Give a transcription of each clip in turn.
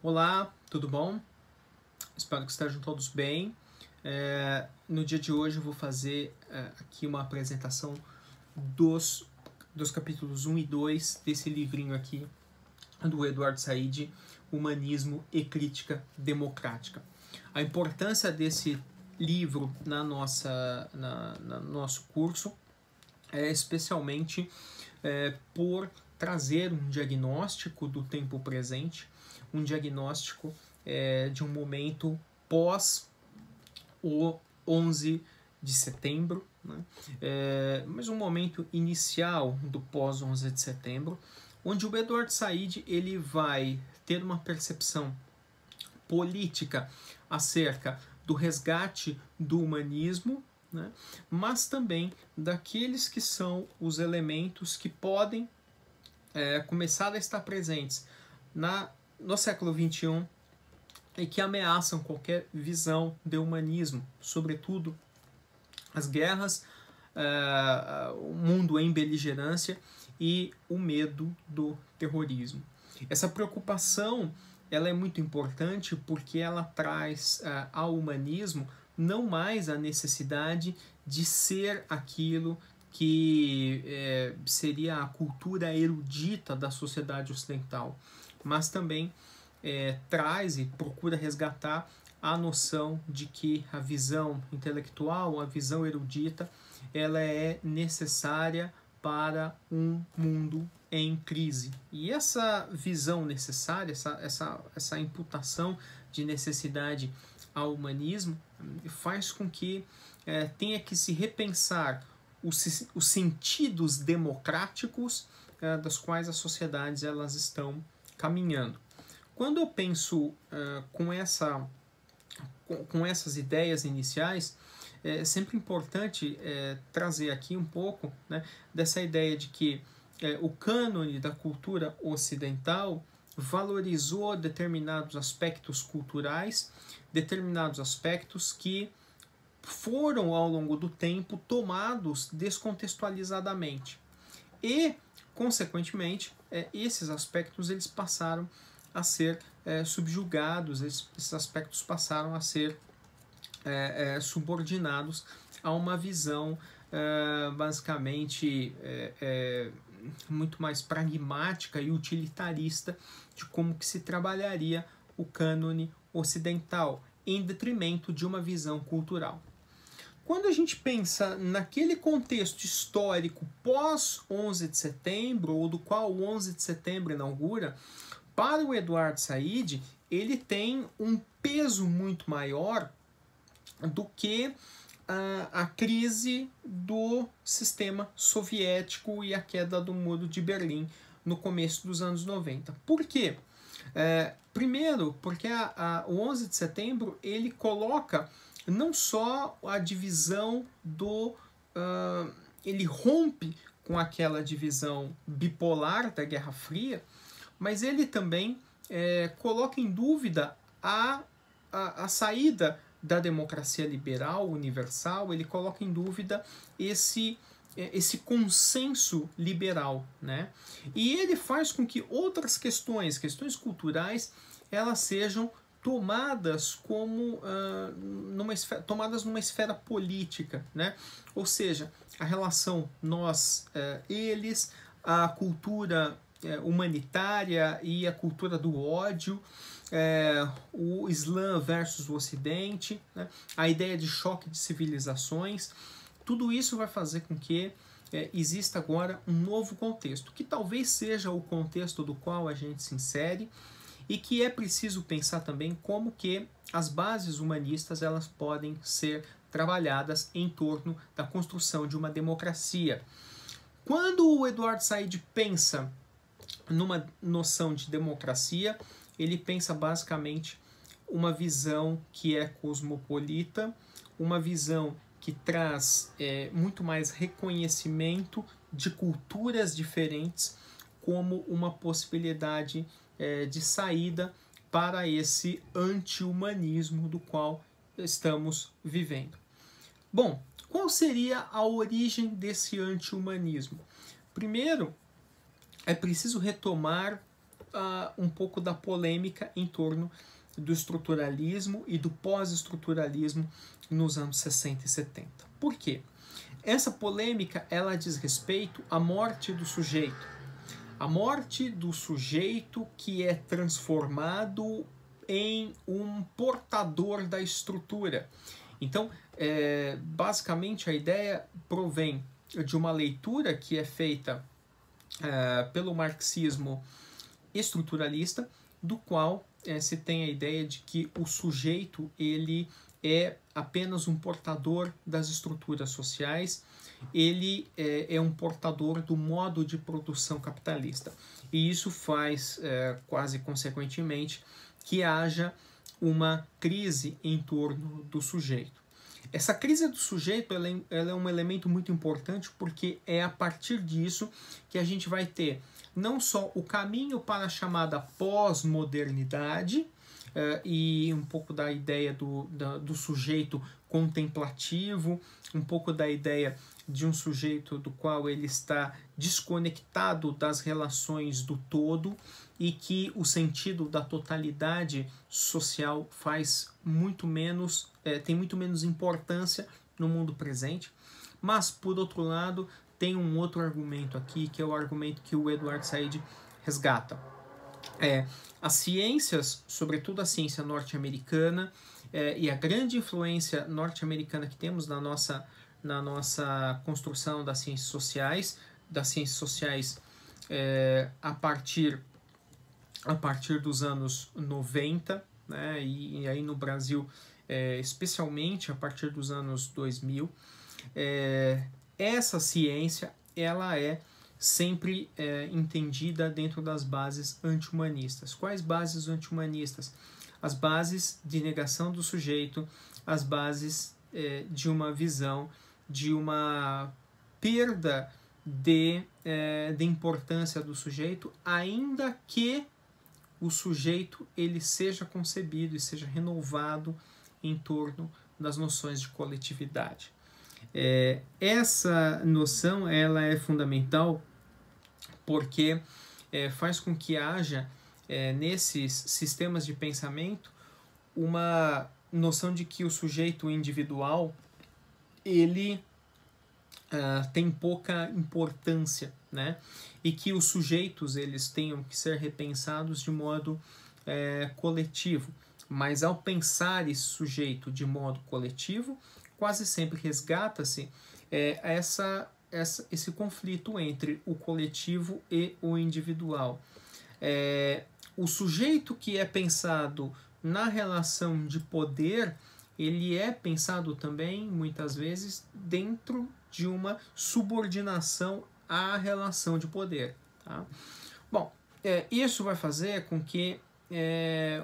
Olá, tudo bom? Espero que estejam todos bem. No dia de hoje eu vou fazer aqui uma apresentação dos capítulos 1 e 2 desse livrinho aqui do Eduardo Said, Humanismo e Crítica Democrática. A importância desse livro no nosso curso é especialmente por trazer um diagnóstico do tempo presente, um diagnóstico de um momento pós o 11 de setembro, né? Mas um momento inicial do pós 11 de setembro, onde o Eduardo Said ele vai ter uma percepção política acerca do resgate do humanismo, né? Mas também daqueles que são elementos que podem começar a estar presentes no século XXI e que ameaçam qualquer visão de humanismo, sobretudo as guerras, o mundo em beligerância e o medo do terrorismo. Essa preocupação ela é muito importante porque ela traz ao humanismo não mais a necessidade de ser aquilo que seria a cultura erudita da sociedade ocidental, mas também traz e procura resgatar a noção de que a visão intelectual, a visão erudita, ela é necessária para um mundo em crise. E essa visão necessária, essa imputação de necessidade ao humanismo, faz com que tenha que se repensar os sentidos democráticos das quais as sociedades elas estão caminhando. Quando eu penso com essas ideias iniciais, é sempre importante trazer aqui um pouco, né, dessa ideia de que o cânone da cultura ocidental valorizou determinados aspectos culturais, determinados aspectos que foram ao longo do tempo tomados descontextualizadamente e, consequentemente, esses aspectos eles passaram a ser subjugados, esses aspectos passaram a ser subordinados a uma visão basicamente muito mais pragmática e utilitarista de como que se trabalharia o cânone ocidental em detrimento de uma visão cultural. Quando a gente pensa naquele contexto histórico pós 11 de setembro, ou do qual o 11 de setembro inaugura, para o Eduardo Said, ele tem um peso muito maior do que a crise do sistema soviético e a queda do Muro de Berlim no começo dos anos 90. Por quê? Primeiro, porque o 11 de setembro ele coloca não só a divisão ele rompe com aquela divisão bipolar da Guerra Fria, mas ele também coloca em dúvida a saída da democracia liberal universal, ele coloca em dúvida esse consenso liberal, né? E ele faz com que outras questões culturais, elas sejam tomadas como tomadas numa esfera política, né? Ou seja, a relação nós-eles, a cultura humanitária e a cultura do ódio, o Islã versus o Ocidente, né? A ideia de choque de civilizações, tudo isso vai fazer com que exista agora um novo contexto, que talvez seja o contexto do qual a gente se insere, e que é preciso pensar também como que as bases humanistas elas podem ser trabalhadas em torno da construção de uma democracia. Quando o Eduardo Said pensa numa noção de democracia, ele pensa basicamente uma visão que é cosmopolita, uma visão que traz muito mais reconhecimento de culturas diferentes como uma possibilidade de saída para esse anti-humanismo do qual estamos vivendo. Bom, qual seria a origem desse anti-humanismo? Primeiro, é preciso retomar um pouco da polêmica em torno do estruturalismo e do pós-estruturalismo nos anos 60 e 70. Por quê? Essa polêmica ela diz respeito à morte do sujeito. A morte do sujeito que é transformado em um portador da estrutura. Então, basicamente a ideia provém de uma leitura que é feita pelo marxismo estruturalista, do qual se tem a ideia de que o sujeito ele é apenas um portador das estruturas sociais, ele é um portador do modo de produção capitalista. E isso faz, quase consequentemente, que haja uma crise em torno do sujeito. Essa crise do sujeito ela é um elemento muito importante, porque é a partir disso que a gente vai ter não só o caminho para a chamada pós-modernidade, e um pouco da ideia do sujeito contemplativo, um pouco da ideia de um sujeito do qual ele está desconectado das relações do todo e que o sentido da totalidade social faz muito menos, tem muito menos importância no mundo presente. Mas, por outro lado, tem um outro argumento aqui, que é o argumento que o Edward Said resgata. As ciências, sobretudo a ciência norte-americana, e a grande influência norte-americana que temos na nossa construção das ciências sociais a partir dos anos 90, né, e aí no Brasil especialmente a partir dos anos 2000, essa ciência ela é sempre entendida dentro das bases anti-humanistas. Quais bases anti-humanistas? As bases de negação do sujeito, as bases de uma visão, de uma perda de importância do sujeito, ainda que o sujeito ele seja concebido e seja renovado em torno das noções de coletividade. Essa noção ela é fundamental porque faz com que haja nesses sistemas de pensamento uma noção de que o sujeito individual ele tem pouca importância, né? E que os sujeitos eles tenham que ser repensados de modo coletivo. Mas ao pensar esse sujeito de modo coletivo, quase sempre resgata-se esse conflito entre o coletivo e o individual. O sujeito que é pensado na relação de poder, ele é pensado também, muitas vezes, dentro de uma subordinação à relação de poder. Tá? Bom, isso vai fazer com que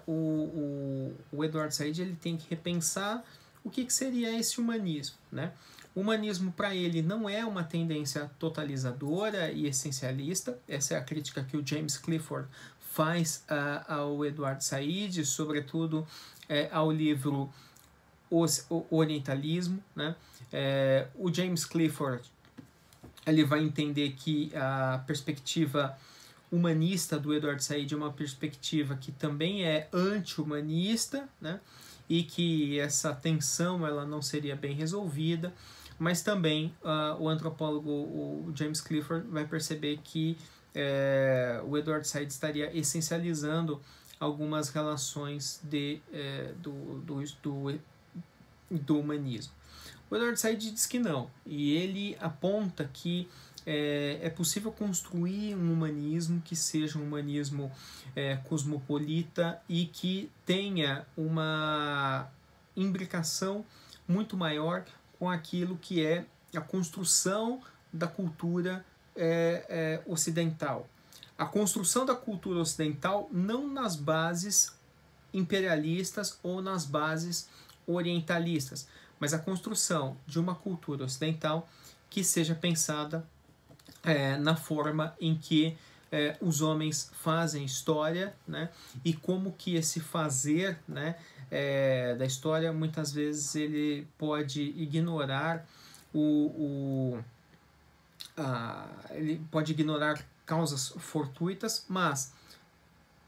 o Edward Said ele tem que repensar o que seria esse humanismo, né? O humanismo para ele não é uma tendência totalizadora e essencialista. Essa é a crítica que o James Clifford faz ao Edward Said, sobretudo ao livro O Orientalismo, né? O James Clifford ele vai entender que a perspectiva humanista do Edward Said é uma perspectiva que também é anti-humanista, né? E que essa tensão ela não seria bem resolvida, mas também o antropólogo o James Clifford vai perceber que o Edward Said estaria essencializando algumas relações do humanismo. O Edward Said diz que não, e ele aponta que é possível construir um humanismo que seja um humanismo cosmopolita e que tenha uma imbricação muito maior com aquilo que é a construção da cultura ocidental. A construção da cultura ocidental não nas bases imperialistas ou nas bases orientalistas, mas a construção de uma cultura ocidental que seja pensada na forma em que os homens fazem história, né? E como que esse fazer, né, da história muitas vezes ele pode ignorar ele pode ignorar causas fortuitas, mas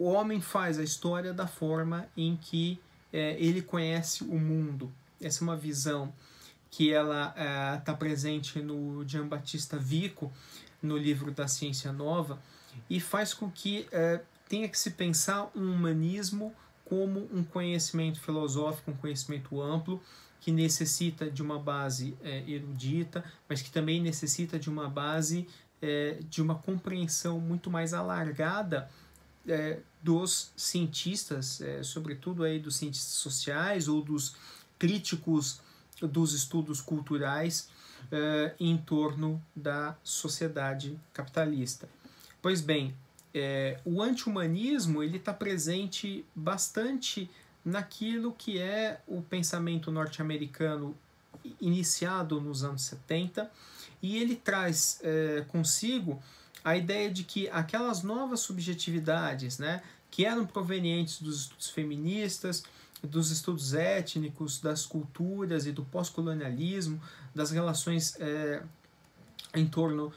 o homem faz a história da forma em que ele conhece o mundo. Essa é uma visão que ela está presente no Giambattista Vico, no livro da Ciência Nova, e faz com que tenha que se pensar um humanismo como um conhecimento filosófico, um conhecimento amplo, que necessita de uma base erudita, mas que também necessita de uma base de uma compreensão muito mais alargada dos cientistas, sobretudo aí dos cientistas sociais ou dos críticos dos estudos culturais em torno da sociedade capitalista. Pois bem, o anti-humanismo está presente bastante naquilo que é o pensamento norte-americano iniciado nos anos 70, e ele traz consigo a ideia de que aquelas novas subjetividades, né, que eram provenientes dos estudos feministas, dos estudos étnicos, das culturas e do pós-colonialismo, das relações em torno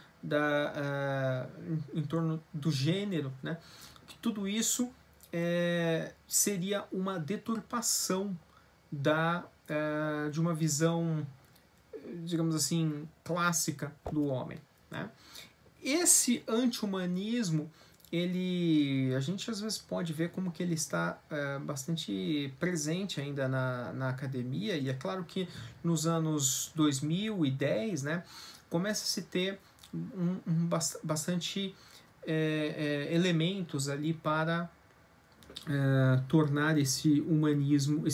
do gênero, né? Que tudo isso seria uma deturpação de uma visão, digamos assim, clássica do homem, né? Esse anti-humanismo, a gente às vezes pode ver como que ele está bastante presente ainda na academia, e é claro que nos anos 2010, né, começa a se ter bastante elementos ali para tornar esse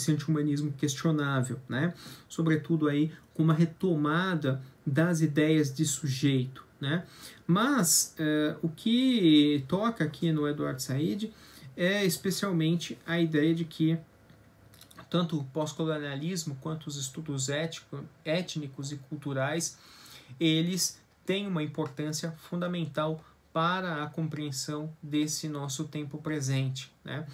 anti-humanismo questionável, né? Sobretudo aí com uma retomada das ideias de sujeito, né? Mas o que toca aqui no Edward Said é especialmente a ideia de que tanto o pós-colonialismo quanto os estudos étnicos e culturais, eles têm uma importância fundamental para a compreensão desse nosso tempo presente, né?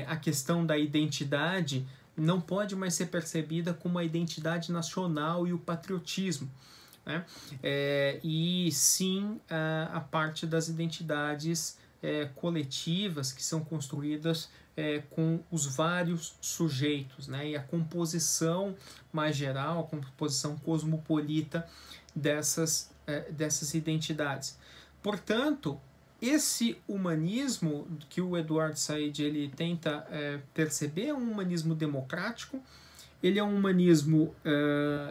A questão da identidade não pode mais ser percebida como a identidade nacional e o patriotismo, né? E sim a parte das identidades coletivas que são construídas com os vários sujeitos, né? E a composição mais geral, a composição cosmopolita dessas identidades. Portanto, esse humanismo que o Edward Said ele tenta perceber é um humanismo democrático, ele é um humanismo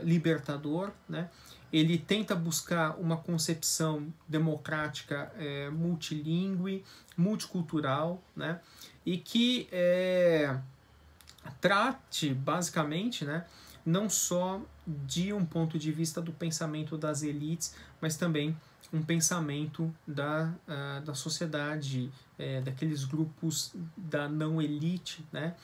libertador, né? Ele tenta buscar uma concepção democrática multilingüe, multicultural, né? E que trate, basicamente, né, não só de um ponto de vista do pensamento das elites, mas também um pensamento da sociedade, daqueles grupos da não elite, né,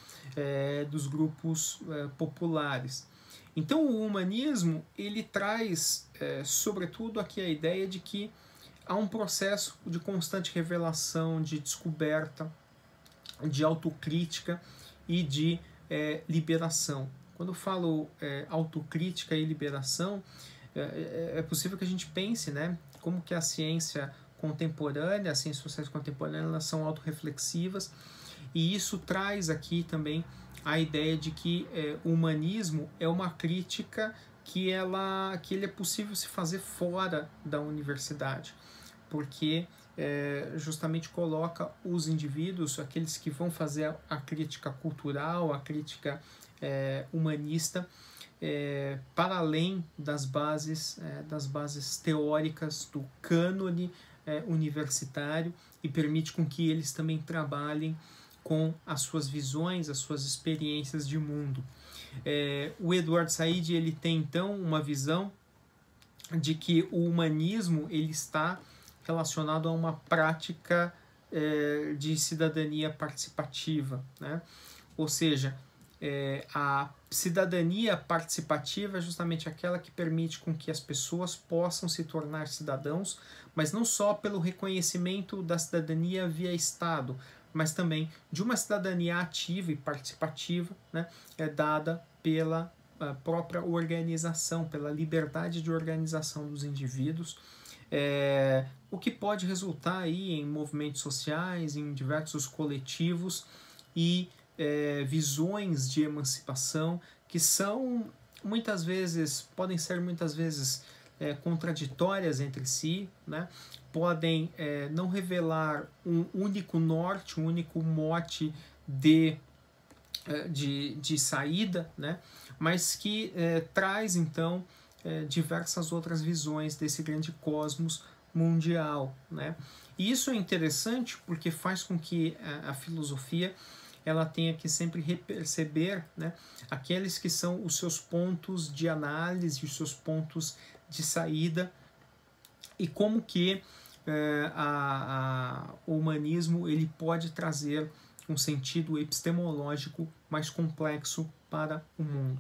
dos grupos populares. Então o humanismo ele traz sobretudo aqui a ideia de que há um processo de constante revelação, de descoberta, de autocrítica e de liberação. Quando eu falo autocrítica e liberação, é possível que a gente pense, né, como que a ciência contemporânea, as ciências sociais contemporâneas, elas são autorreflexivas, e isso traz aqui também a ideia de que o humanismo é uma crítica que ele é possível se fazer fora da universidade, porque justamente coloca os indivíduos, aqueles que vão fazer a crítica cultural, a crítica humanista, para além das bases teóricas do cânone universitário, e permite com que eles também trabalhem com as suas visões, as suas experiências de mundo. O Edward Said ele tem então uma visão de que o humanismo ele está relacionado a uma prática de cidadania participativa, né? Ou seja, a cidadania participativa é justamente aquela que permite com que as pessoas possam se tornar cidadãos, mas não só pelo reconhecimento da cidadania via Estado, mas também de uma cidadania ativa e participativa, né, dada pela própria organização, pela liberdade de organização dos indivíduos, o que pode resultar aí em movimentos sociais, em diversos coletivos e visões de emancipação que são muitas vezes, podem ser muitas vezes contraditórias entre si, né? Podem não revelar um único norte, um único mote de saída, né? Mas que traz então diversas outras visões desse grande cosmos mundial, né? E isso é interessante porque faz com que a filosofia ela tenha que sempre reperceber, né, aqueles que são os seus pontos de análise, os seus pontos de saída e como que o humanismo ele pode trazer um sentido epistemológico mais complexo para o mundo.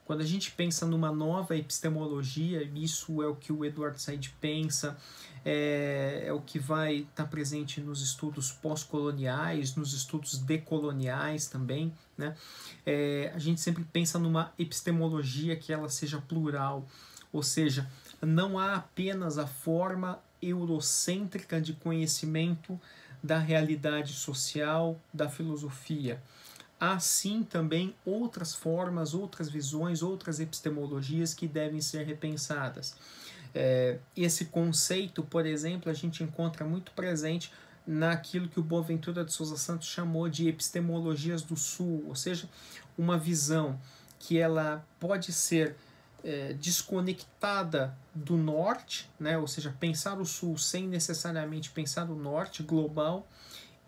Quando a gente pensa numa nova epistemologia, isso é o que o Edward Said pensa, é o que vai estar presente nos estudos pós-coloniais, nos estudos decoloniais também, né? A gente sempre pensa numa epistemologia que ela seja plural, ou seja, não há apenas a forma eurocêntrica de conhecimento da realidade social, da filosofia. Há sim também outras formas, outras visões, outras epistemologias que devem ser repensadas. Esse conceito, por exemplo, a gente encontra muito presente naquilo que o Boaventura de Sousa Santos chamou de epistemologias do Sul, ou seja, uma visão que ela pode ser desconectada do Norte, né? Ou seja, pensar o Sul sem necessariamente pensar o Norte global,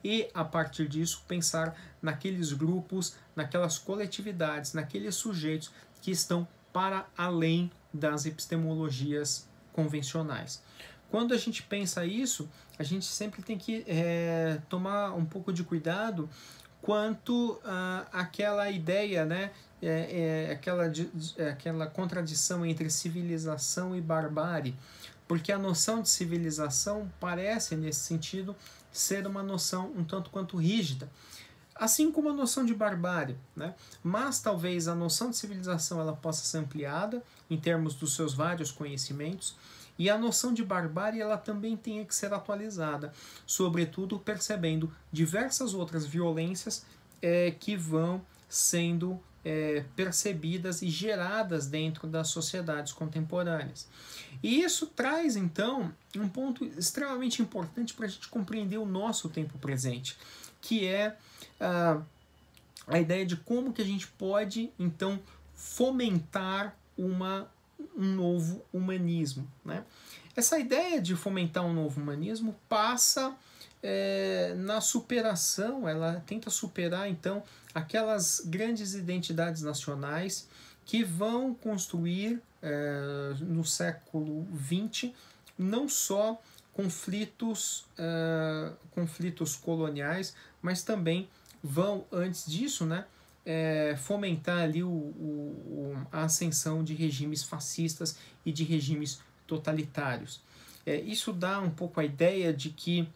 e, a partir disso, pensar naqueles grupos, naquelas coletividades, naqueles sujeitos que estão para além das epistemologias convencionais. Quando a gente pensa isso, a gente sempre tem que tomar um pouco de cuidado quanto àquela ideia, né, aquela contradição entre civilização e barbárie, porque a noção de civilização parece, nesse sentido, ser uma noção um tanto quanto rígida, assim como a noção de barbárie, né? Mas talvez a noção de civilização ela possa ser ampliada em termos dos seus vários conhecimentos, e a noção de barbárie ela também tenha que ser atualizada, sobretudo percebendo diversas outras violências que vão sendo percebidas e geradas dentro das sociedades contemporâneas. E isso traz, então, um ponto extremamente importante para a gente compreender o nosso tempo presente, que é a ideia de como que a gente pode, então, fomentar um novo humanismo, né? Essa ideia de fomentar um novo humanismo passa na superação, ela tenta superar, então, aquelas grandes identidades nacionais que vão construir no século XX não só conflitos coloniais, mas também vão, antes disso, né, fomentar ali a ascensão de regimes fascistas e de regimes totalitários. Isso dá um pouco a ideia de que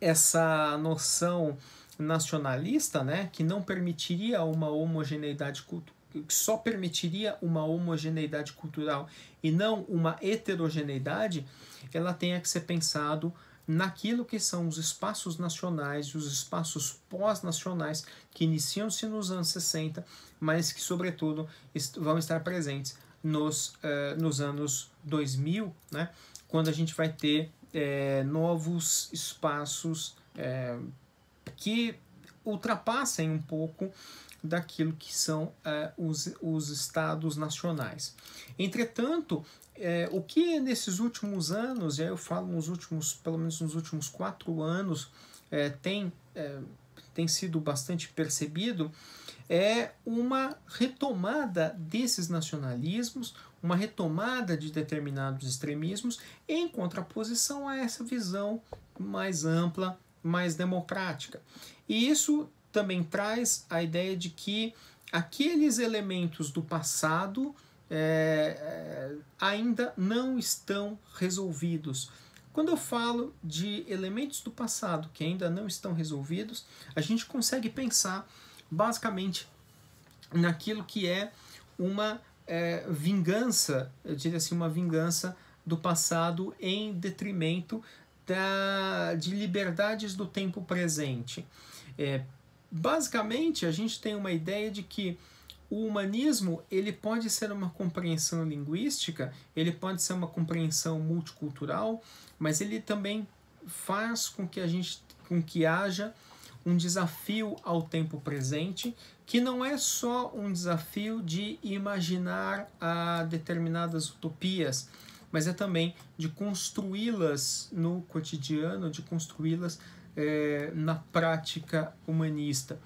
essa noção nacionalista, né, que não permitiria uma homogeneidade cultural, que só permitiria uma homogeneidade cultural e não uma heterogeneidade, ela tenha que ser pensado naquilo que são os espaços nacionais e os espaços pós-nacionais que iniciam-se nos anos 60, mas que, sobretudo, vão estar presentes nos anos 2000, né, quando a gente vai ter novos espaços que ultrapassem um pouco daquilo que são os estados nacionais. Entretanto, o que nesses últimos anos, e aí eu falo pelo menos nos últimos 4 anos, tem sido bastante percebido, é uma retomada desses nacionalismos, uma retomada de determinados extremismos em contraposição a essa visão mais ampla, mais democrática. E isso também traz a ideia de que aqueles elementos do passado ainda não estão resolvidos. Quando eu falo de elementos do passado que ainda não estão resolvidos, a gente consegue pensar basicamente naquilo que é uma vingança, eu diria assim, uma vingança do passado em detrimento de liberdades do tempo presente. Basicamente, a gente tem uma ideia de que o humanismo ele pode ser uma compreensão linguística, ele pode ser uma compreensão multicultural, mas ele também faz com que haja um desafio ao tempo presente, que não é só um desafio de imaginar determinadas utopias, mas é também de construí-las no cotidiano, de construí-las na prática humanista.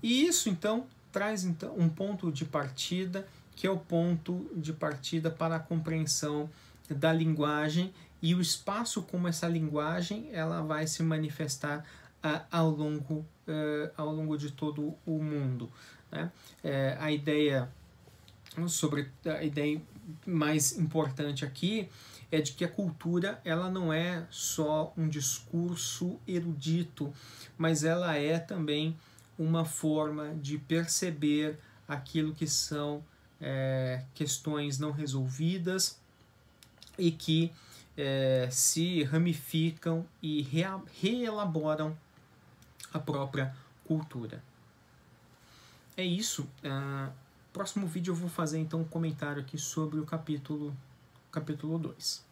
E isso, então, traz um ponto de partida, que é o ponto de partida para a compreensão da linguagem e o espaço como essa linguagem ela vai se manifestar ao longo de todo o mundo. Né? A ideia mais importante aqui é de que a cultura ela não é só um discurso erudito, mas ela é também uma forma de perceber aquilo que são questões não resolvidas e que se ramificam e reelaboram a própria cultura. É isso. Próximo vídeo eu vou fazer então um comentário aqui sobre o capítulo 2.